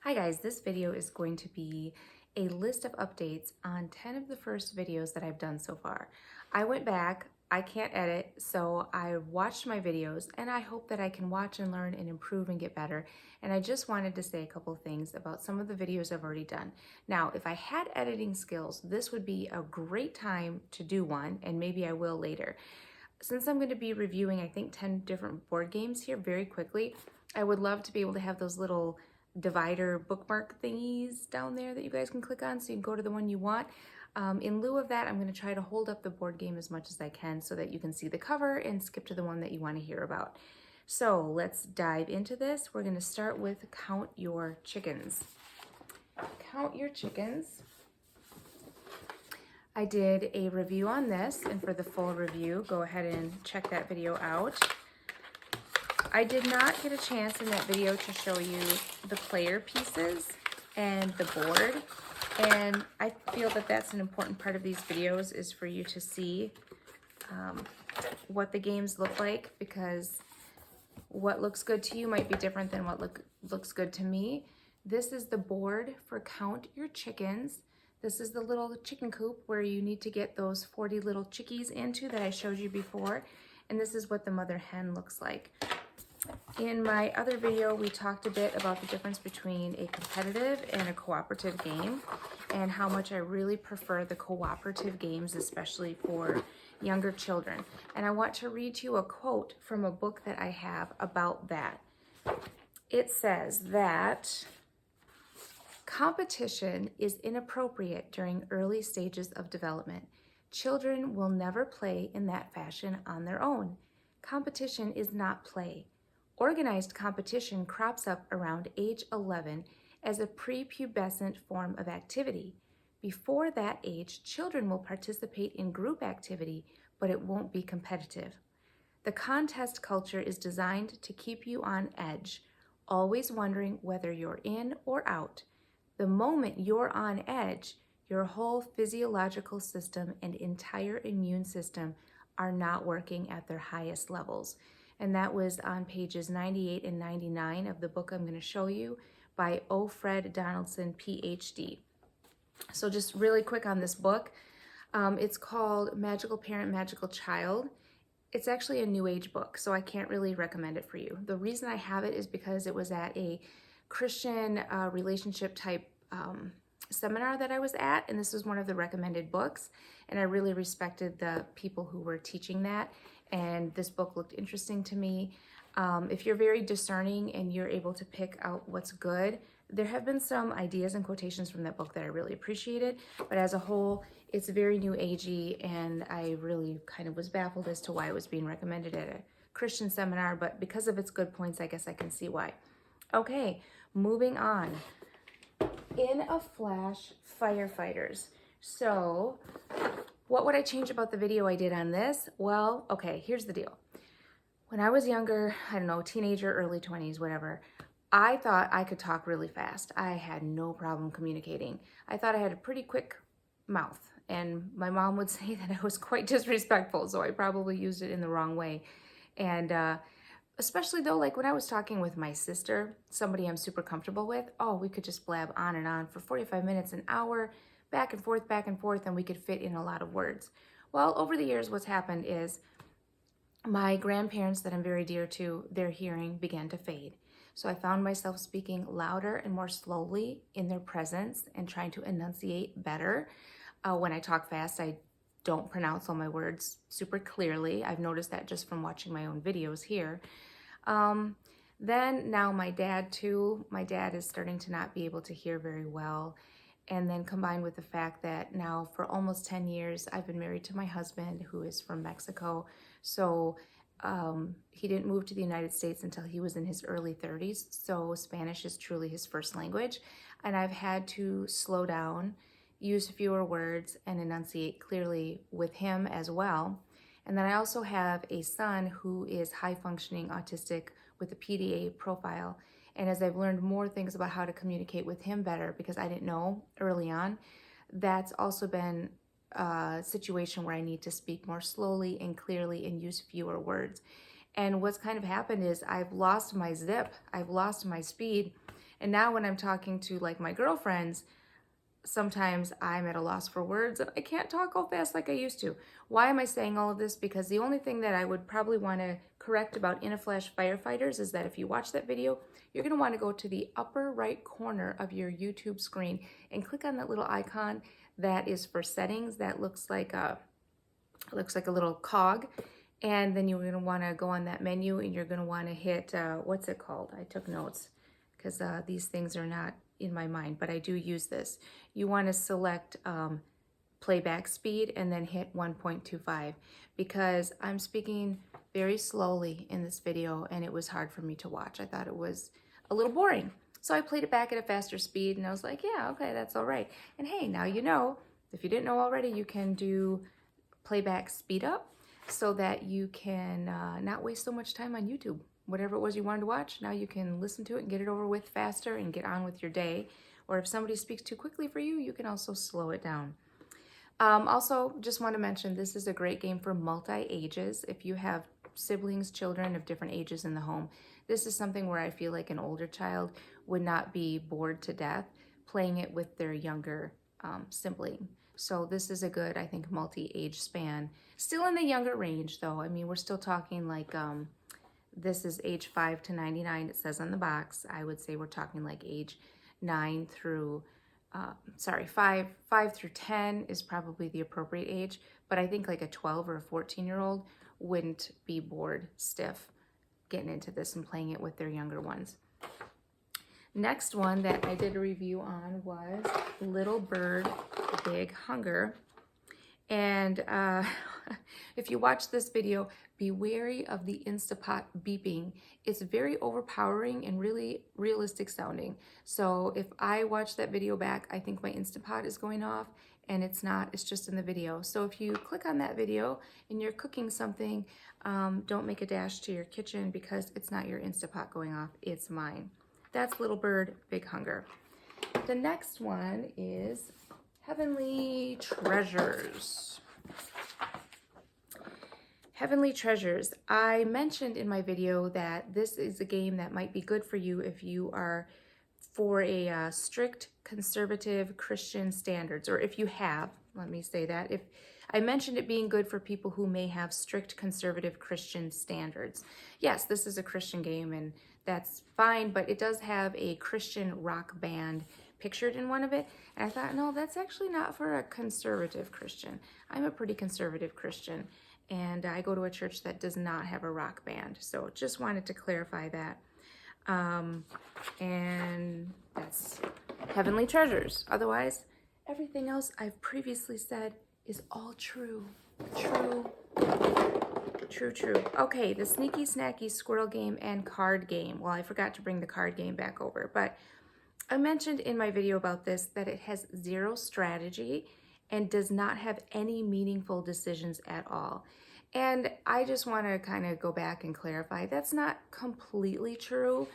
Hi guys, this video is going to be a list of updates on 10 of the first videos that I've done so far. I went back, I can't edit, so I watched my videos and I hope that I can watch and learn and improve and get better. And I just wanted to say a couple of things about some of the videos I've already done. Now, if I had editing skills, this would be a great time to do one, and maybe I will later. Since I'm going to be reviewing, I think 10 different board games here very quickly, I would love to be able to have those little divider bookmark thingies down there that you guys can click on so you can go to the one you want. In lieu of that, I'm going to try to hold up the board game as much as I can so that you can see the cover and skip to the one that you want to hear about. So let's dive into this. We're going to start with Count Your Chickens. Count Your Chickens. I did a review on this, and for the full review, go ahead and check that video out. I did not get a chance in that video to show you the player pieces and the board, and I feel that that's an important part of these videos, is for you to see what the games look like, because what looks good to you might be different than what looks good to me. This is the board for Count Your Chickens. This is the little chicken coop where you need to get those 40 little chickies into that I showed you before, and this is what the mother hen looks like. In my other video, we talked a bit about the difference between a competitive and a cooperative game, and how much I really prefer the cooperative games, especially for younger children. And I want to read to you a quote from a book that I have about that. It says that competition is inappropriate during early stages of development. Children will never play in that fashion on their own. Competition is not play. Organized competition crops up around age 11 as a prepubescent form of activity. Before that age, children will participate in group activity, but it won't be competitive. The contest culture is designed to keep you on edge, always wondering whether you're in or out. The moment you're on edge, your whole physiological system and entire immune system are not working at their highest levels. And that was on pages 98 and 99 of the book I'm going to show you by O. Fred Donaldson, PhD. So just really quick on this book. It's called Magical Parent, Magical Child. It's actually a new age book, so I can't really recommend it for you. The reason I have it is because it was at a Christian relationship type seminar that I was at, and this was one of the recommended books, and I really respected the people who were teaching that, and this book looked interesting to me. If you're very discerning and you're able to pick out what's good, there have been some ideas and quotations from that book that I really appreciated, but as a whole, it's very new agey, and I really kind of was baffled as to why it was being recommended at a Christian seminar, but because of its good points, I guess I can see why. Okay, moving on. In a Flash, Firefighters. So what would I change about the video I did on this? Well, okay, here's the deal. When I was younger, I don't know, teenager, early 20s, whatever, I thought I could talk really fast. I had no problem communicating. I thought I had a pretty quick mouth, and my mom would say that I was quite disrespectful, so I probably used it in the wrong way. And especially though, like when I was talking with my sister, somebody I'm super comfortable with, oh, we could just blab on and on for 45 minutes, an hour, back and forth, and we could fit in a lot of words. Well, over the years, what's happened is my grandparents that I'm very dear to, their hearing began to fade. So I found myself speaking louder and more slowly in their presence and trying to enunciate better. When I talk fast, I don't pronounce all my words super clearly. I've noticed that just from watching my own videos here. Then now my dad too, my dad is starting to not be able to hear very well. And then combined with the fact that now for almost 10 years, I've been married to my husband who is from Mexico. So he didn't move to the United States until he was in his early 30s. So Spanish is truly his first language. And I've had to slow down, use fewer words, and enunciate clearly with him as well. And then I also have a son who is high-functioning autistic with a PDA profile. And as I've learned more things about how to communicate with him better, because I didn't know early on, that's also been a situation where I need to speak more slowly and clearly and use fewer words. And what's kind of happened is I've lost my zip, I've lost my speed, And now when I'm talking to like my girlfriends, sometimes I'm at a loss for words and I can't talk all fast like I used to. Why am I saying all of this? Because the only thing that I would probably want to correct about In a Flash Firefighters is that if you watch that video, you're going to want to go to the upper right corner of your YouTube screen and click on that little icon that is for settings that looks like a little cog. And then you're going to want to go on that menu and you're going to want to hit, what's it called? I took notes because these things are not in my mind, but I do use this. You want to select playback speed and then hit 1.25 because I'm speaking very slowly in this video and it was hard for me to watch. I thought it was a little boring. So I played it back at a faster speed and I was like, yeah, okay, that's all right. And hey, now you know, if you didn't know already, you can do playback speed up so that you can not waste so much time on YouTube. Whatever it was you wanted to watch, now you can listen to it and get it over with faster and get on with your day. Or if somebody speaks too quickly for you, you can also slow it down. Also, just want to mention, this is a great game for multi-ages. If you have siblings, children of different ages in the home, this is something where I feel like an older child would not be bored to death playing it with their younger sibling. So this is a good, I think, multi-age span. Still in the younger range, though. I mean, we're still talking like, this is age 5 to 99, it says on the box. I would say we're talking like age 9 through, 5 through 10 is probably the appropriate age. But I think like a 12 or a 14-year-old wouldn't be bored stiff getting into this and playing it with their younger ones. Next one that I did a review on was Little Bird, Big Hunger. And if you watch this video, be wary of the Instapot beeping. It's very overpowering and really realistic sounding. So if I watch that video back, I think my Instapot is going off, and it's not, it's just in the video. So if you click on that video and you're cooking something, don't make a dash to your kitchen because it's not your Instapot going off, it's mine. That's Little Bird, Big Hunger. The next one is Heavenly Treasures. Heavenly Treasures. I mentioned in my video that this is a game that might be good for you if you are for a strict conservative Christian standards, or if you have, let me say that. If I mentioned it being good for people who may have strict conservative Christian standards. Yes, this is a Christian game and that's fine, but it does have a Christian rock band pictured in one of it. And I thought, no, that's actually not for a conservative Christian. I'm a pretty conservative Christian and I go to a church that does not have a rock band. So just wanted to clarify that. And that's Heavenly Treasures. Otherwise, everything else I've previously said is all true. True. Okay, the Sneaky Snacky Squirrel game and card game. Well, I forgot to bring the card game back over, but I mentioned in my video about this that it has zero strategy and does not have any meaningful decisions at all. And I just want to kind of go back and clarify, that's not completely true.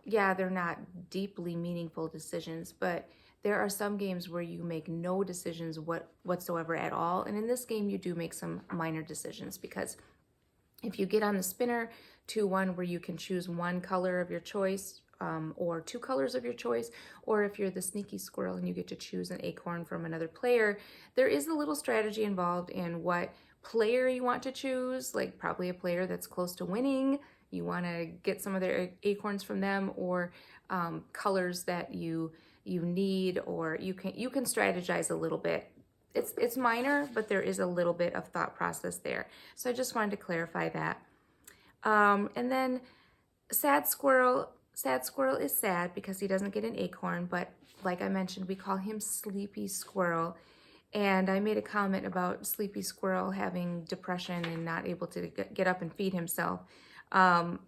Yeah, they're not deeply meaningful decisions, but there are some games where you make no decisions whatsoever at all. And in this game, you do make some minor decisions because if you get on the spinner to one where you can choose one color of your choice, or two colors of your choice, or if you're the sneaky squirrel and you get to choose an acorn from another player, there is a little strategy involved in what player you want to choose, like probably a player that's close to winning. You want to get some of their acorns from them, or colors that you need, or you can strategize a little bit. It's minor, but there is a little bit of thought process there. So I just wanted to clarify that. And then Sad Squirrel. Sad Squirrel is sad because he doesn't get an acorn, but like I mentioned, we call him Sleepy Squirrel. And I made a comment about Sleepy Squirrel having depression and not able to get up and feed himself. And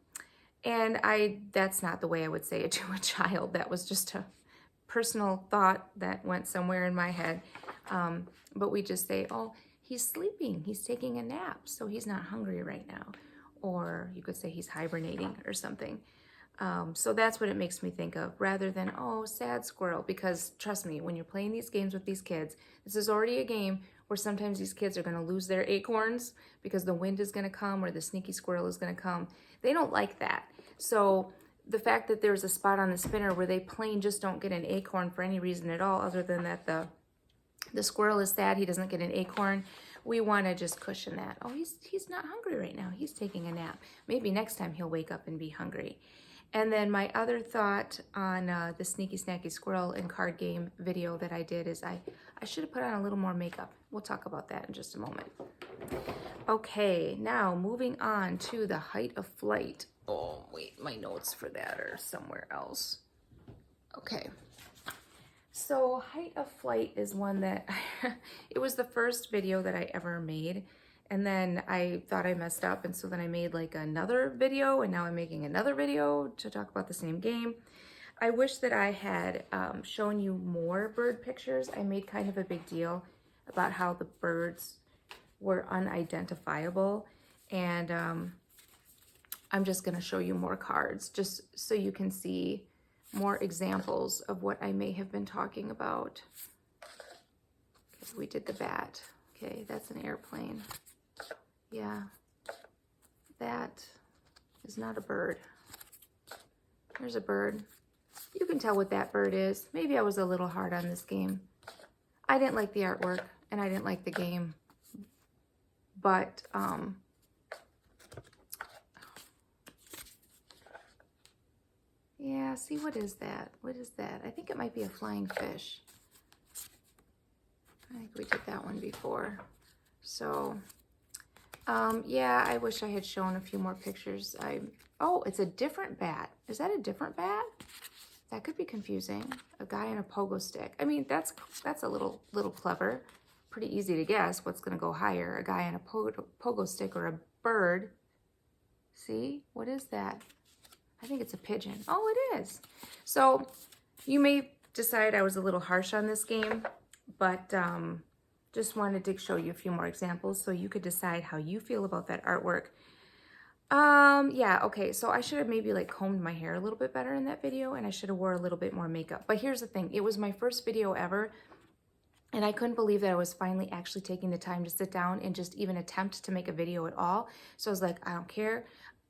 that's not the way I would say it to a child. That was just a personal thought that went somewhere in my head. But we just say, oh, he's sleeping, he's taking a nap, so he's not hungry right now. Or you could say he's hibernating or something. So that's what it makes me think of, rather than, oh, sad squirrel. Because trust me, when you're playing these games with these kids, this is already a game where sometimes these kids are going to lose their acorns because the wind is going to come or the sneaky squirrel is going to come. They don't like that. So the fact that there's a spot on the spinner where they plain just don't get an acorn for any reason at all, other than that the squirrel is sad he doesn't get an acorn. We want to just cushion that. Oh, he's not hungry right now. He's taking a nap. Maybe next time he'll wake up and be hungry. And then my other thought on the Sneaky Snacky Squirrel and card game video that I did is I should have put on a little more makeup. We'll talk about that in just a moment. Okay, now moving on to the height of flight. Oh, wait, my notes for that are somewhere else. Okay. So height of flight is one that, it was the first video that I ever made. And then I thought I messed up. And so then I made like another video, and now I'm making another video to talk about the same game. I wish that I had shown you more bird pictures. I made kind of a big deal about how the birds were unidentifiable. And I'm just gonna show you more cards just so you can see more examples of what I may have been talking about. Okay, we did the bat. Okay, that's an airplane. Yeah, that is not a bird. There's a bird. You can tell what that bird is. Maybe I was a little hard on this game. I didn't like the artwork and I didn't like the game, but yeah, see, what is that? What is that? I think it might be a flying fish. I think we did that one before. So, yeah, I wish I had shown a few more pictures. Oh, it's a different bat. Is that a different bat? That could be confusing. A guy on a pogo stick. I mean, that's a little clever. Pretty easy to guess what's going to go higher, a guy on a pogo stick or a bird. See, what is that? I think it's a pigeon. Oh, it is. So you may decide I was a little harsh on this game, but just wanted to show you a few more examples so you could decide how you feel about that artwork. Yeah, okay, so I should have maybe like combed my hair a little bit better in that video, and I should have wore a little bit more makeup. But here's the thing, it was my first video ever, and I couldn't believe that I was finally actually taking the time to sit down and just even attempt to make a video at all. So I was like, I don't care.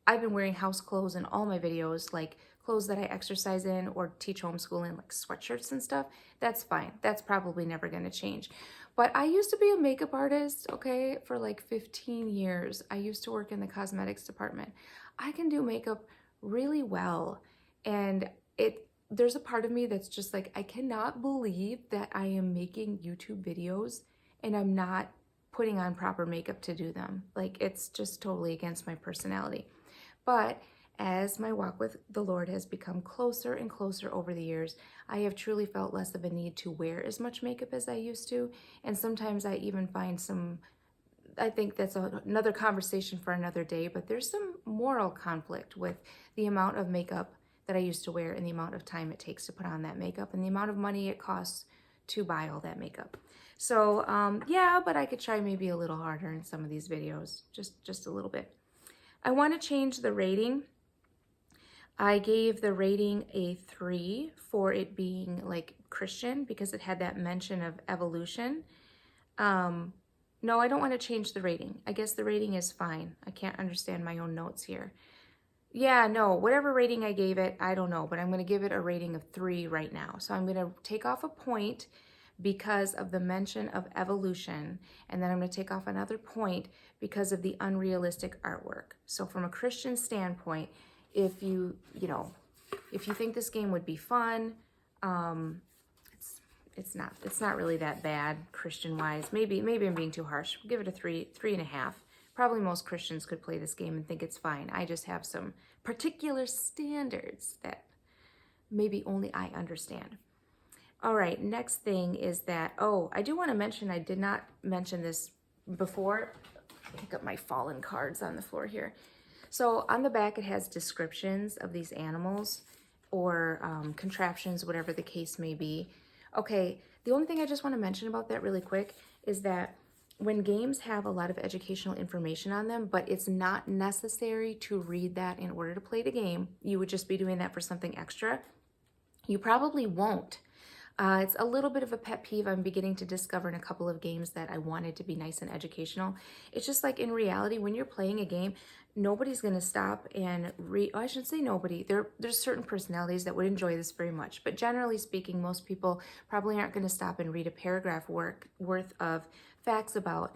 I've been wearing house clothes in all my videos, like clothes that I exercise in or teach homeschooling, like sweatshirts and stuff. That's fine. That's probably never going to change. But I used to be a makeup artist, okay, for like 15 years. I used to work in the cosmetics department. I can do makeup really well. And there's a part of me that's just like, I cannot believe that I am making YouTube videos and I'm not putting on proper makeup to do them. Like, it's just totally against my personality. But as my walk with the Lord has become closer and closer over the years, I have truly felt less of a need to wear as much makeup as I used to. And sometimes I even find I think that's another conversation for another day, but there's some moral conflict with the amount of makeup that I used to wear and the amount of time it takes to put on that makeup and the amount of money it costs to buy all that makeup. So yeah, but I could try maybe a little harder in some of these videos, just a little bit. I want to change the rating. I gave the rating a 3 for it being like Christian because it had that mention of evolution. No, I don't want to change the rating. I guess the rating is fine. I can't understand my own notes here. Yeah, no, whatever rating I gave it, I don't know, but I'm going to give it a rating of 3 right now. So I'm going to take off a point because of the mention of evolution, and then I'm going to take off another point because of the unrealistic artwork. So from a Christian standpoint, if you think this game would be fun, it's not really that bad Christian-wise. Maybe I'm being too harsh. We'll give it a 3.5. Probably most Christians could play this game and think it's fine. I just have some particular standards that maybe only I understand. All right, next thing is that, oh, I do want to mention, I did not mention this before. Pick up my fallen cards on the floor here. So on the back, it has descriptions of these animals or contraptions, whatever the case may be. Okay, the only thing I just want to mention about that really quick is that when games have a lot of educational information on them, but it's not necessary to read that in order to play the game, you would just be doing that for something extra, you probably won't It's a little bit of a pet peeve I'm beginning to discover in a couple of games that I wanted to be nice and educational. It's just like in reality, when you're playing a game, nobody's going to stop and read. Oh, I shouldn't say nobody. There's certain personalities that would enjoy this very much. But generally speaking, most people probably aren't going to stop and read a paragraph worth of facts about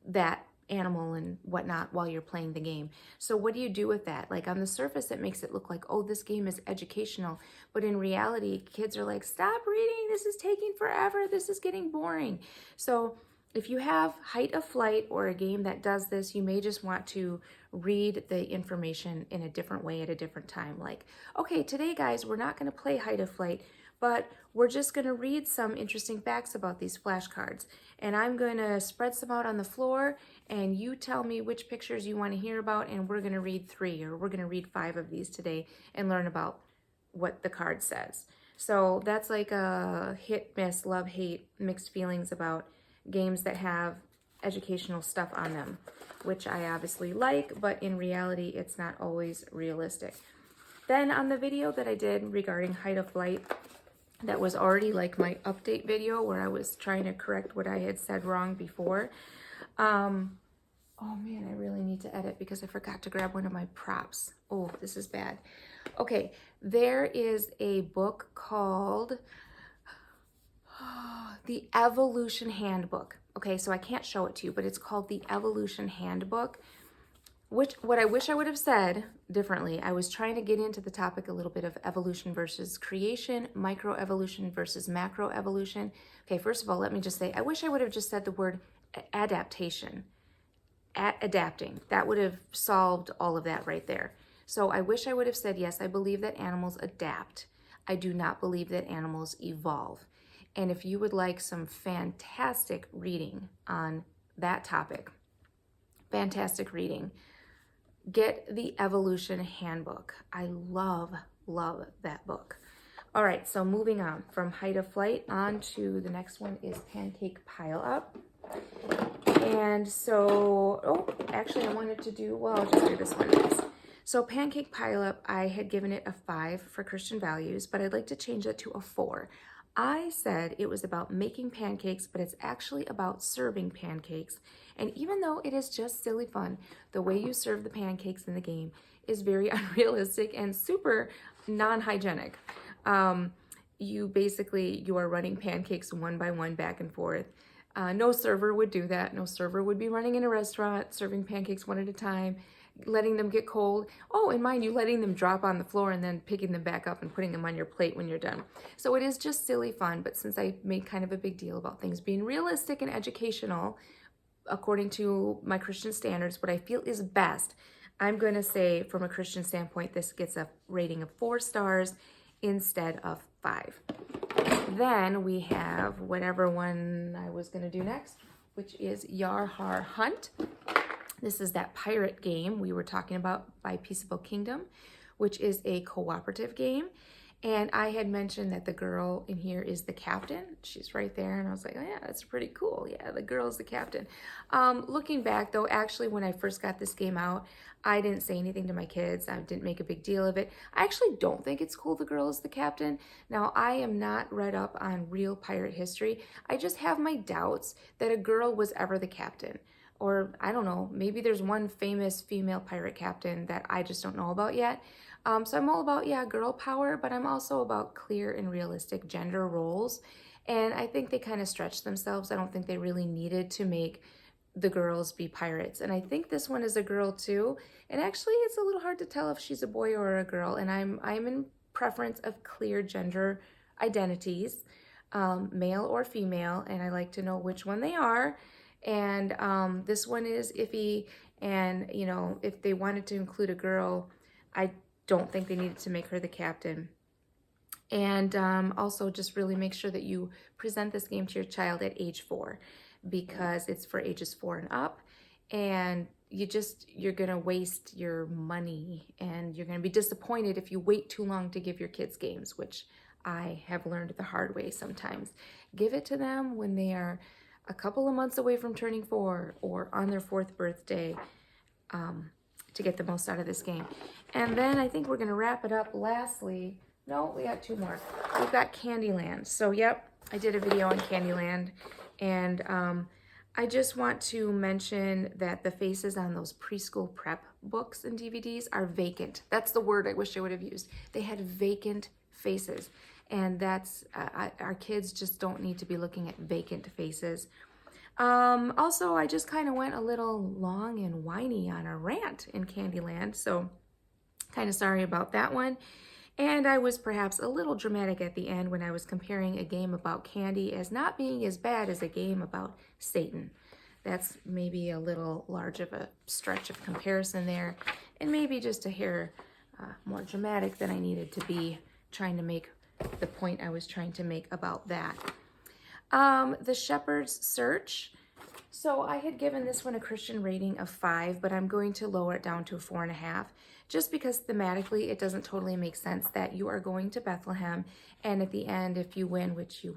that animal and whatnot while you're playing the game. So what do you do with that? Like on the surface, it makes it look like, oh, this game is educational. But in reality, kids are like, stop reading. This is taking forever. This is getting boring. So if you have Height of Flight or a game that does this, you may just want to read the information in a different way at a different time. Like, okay, today, guys, we're not going to play Height of Flight, but we're just going to read some interesting facts about these flashcards. And I'm going to spread some out on the floor, and you tell me which pictures you want to hear about, and we're going to read 3, or we're going to read 5 of these today and learn about what the card says. So that's like a hit, miss, love, hate, mixed feelings about games that have educational stuff on them, which I obviously like, but in reality, it's not always realistic. Then on the video that I did regarding Height of Flight, that was already like my update video where I was trying to correct what I had said wrong before. Oh man, I really need to edit because I forgot to grab one of my props. Oh, this is bad. Okay, there is a book called The Evolution Handbook. Okay, so I can't show it to you, but it's called The Evolution Handbook. What I wish I would have said differently, I was trying to get into the topic a little bit of evolution versus creation, microevolution versus macroevolution. Okay, first of all, let me just say, I wish I would have just said the word adaptation, adapting. That would have solved all of that right there. So I wish I would have said, yes, I believe that animals adapt. I do not believe that animals evolve. And if you would like some fantastic reading on that topic, fantastic reading, get the Evolution Handbook. I love that book. All right, so moving on from Height of Flight on to the next one is Pancake Pile Up. And so, oh, actually I wanted to do, well, I'll just do this one next. So Pancake Pile Up, I had given it a 5 for Christian values, but I'd like to change that to a 4. I said it was about making pancakes, but it's actually about serving pancakes. And even though it is just silly fun, the way you serve the pancakes in the game is very unrealistic and super non-hygienic. You are running pancakes one by one back and forth. No server would do that. No server would be running in a restaurant, serving pancakes one at a time, letting them get cold. Oh, and mind you, letting them drop on the floor and then picking them back up and putting them on your plate when you're done. So it is just silly fun, but since I made kind of a big deal about things being realistic and educational, according to my Christian standards, what I feel is best, I'm going to say from a Christian standpoint, this gets a rating of 4 stars instead of 5. Then we have whatever one I was going to do next, which is Yar Har Hunt. This is that pirate game we were talking about by Peaceable Kingdom, which is a cooperative game. And I had mentioned that the girl in here is the captain. She's right there. And I was like, oh yeah, that's pretty cool. Yeah, the girl is the captain. Looking back though, actually when I first got this game out, I didn't say anything to my kids. I didn't make a big deal of it. I actually don't think it's cool the girl is the captain. Now, I am not read up on real pirate history. I just have my doubts that a girl was ever the captain. Or I don't know, maybe there's one famous female pirate captain that I just don't know about yet. So I'm all about, yeah, girl power, but I'm also about clear and realistic gender roles. And I think they kind of stretched themselves. I don't think they really needed to make the girls be pirates. And I think this one is a girl too. And actually it's a little hard to tell if she's a boy or a girl. And I'm in preference of clear gender identities, male or female. And I like to know which one they are. And this one is iffy, and you know, if they wanted to include a girl, I don't think they needed to make her the captain. And also just really make sure that you present this game to your child at age 4, because it's for ages 4 and up, and you're gonna waste your money, and you're gonna be disappointed if you wait too long to give your kids games, which I have learned the hard way sometimes. Give it to them when they are a couple of months away from turning 4 or on their 4th birthday, to get the most out of this game. And then I think we're going to wrap it up lastly No, we got 2 more. We've got Candyland. So, yep, I did a video on Candyland, and I just want to mention that the faces on those preschool prep books and DVDs are vacant. That's the word I wish I would have used. They had vacant faces, and that's, our kids just don't need to be looking at vacant faces. Also, I just kind of went a little long and whiny on a rant in Candyland, so kind of sorry about that one. And I was perhaps a little dramatic at the end when I was comparing a game about candy as not being as bad as a game about Satan. That's maybe a little large of a stretch of comparison there, and maybe just a hair more dramatic than I needed to be, trying to make the point I was trying to make about that. The Shepherd's Search. So I had given this one a Christian rating of 5, but I'm going to lower it down to a 4.5, just because thematically it doesn't totally make sense that you are going to Bethlehem, and at the end, if you win, which you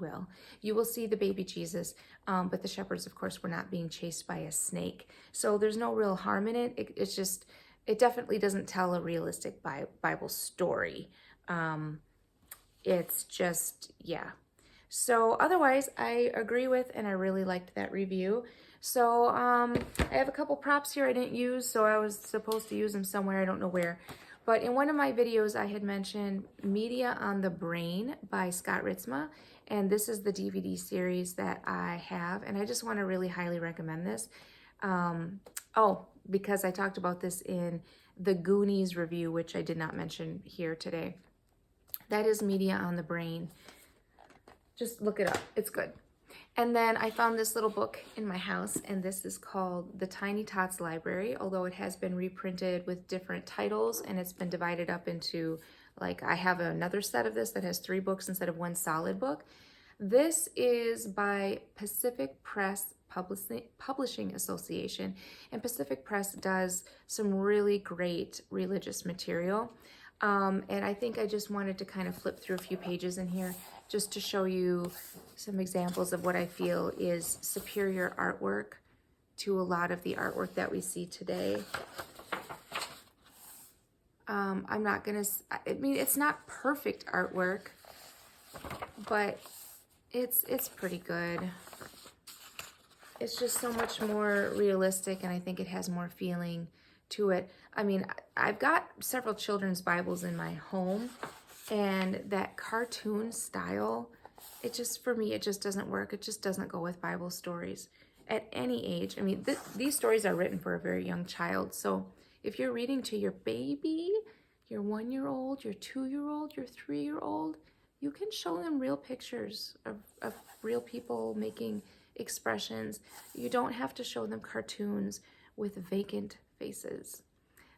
will see the baby Jesus, but the shepherds, of course, were not being chased by a snake. So there's no real harm in it. It's just, it definitely doesn't tell a realistic Bible story. It's just, yeah. So otherwise, I agree with, and I really liked that review. So I have a couple props here I didn't use, so I was supposed to use them somewhere, I don't know where. But in one of my videos, I had mentioned Media on the Brain by Scott Ritzma, and this is the DVD series that I have, and I just want to really highly recommend this. Because I talked about this in the Goonies review, which I did not mention here today. That is Media on the Brain. Just look it up. It's good. And then I found this little book in my house, and this is called The Tiny Tots Library, although it has been reprinted with different titles, and it's been divided up into, like, I have another set of this that has 3 books instead of 1 solid book. This is by Pacific Press Publishing Association, and Pacific Press does some really great religious material. And I think I just wanted to kind of flip through a few pages in here just to show you some examples of what I feel is superior artwork to a lot of the artwork that we see today. I'm not gonna, I mean, it's not perfect artwork, but it's pretty good. It's just so much more realistic, and I think it has more feeling to it. I mean, I've got several children's Bibles in my home, and that cartoon style, it just, for me, it just doesn't work. It just doesn't go with Bible stories at any age. I mean, these stories are written for a very young child, so if you're reading to your baby, your 1-year-old, your 2-year-old, your 3-year-old, you can show them real pictures of real people making expressions. You don't have to show them cartoons with vacant faces.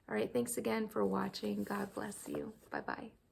All right, thanks again for watching. God bless you. Bye-bye.